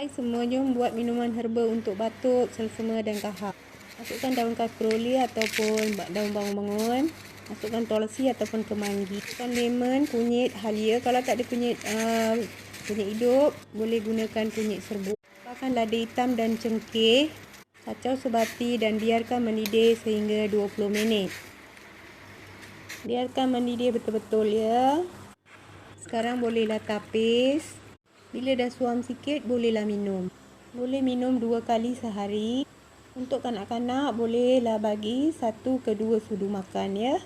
Hai semua, jom buat minuman herba untuk batuk, selesema dan kahak. Masukkan daun kaproli ataupun daun bangun-bangun. Masukkan tulsi ataupun kemangi. Masukkan lemon, kunyit halia. Kalau tak ada kunyit hidup, boleh gunakan kunyit serbuk. Tambahkan lada hitam dan cengkeh. Kacau sebati dan biarkan mendidih sehingga 20 minit. Biarkan mendidih betul-betul ya. Sekarang bolehlah tapis. Bila dah suam sikit, bolehlah minum. Boleh minum 2 kali sehari. Untuk kanak-kanak, bolehlah bagi 1 ke 2 sudu makan ya.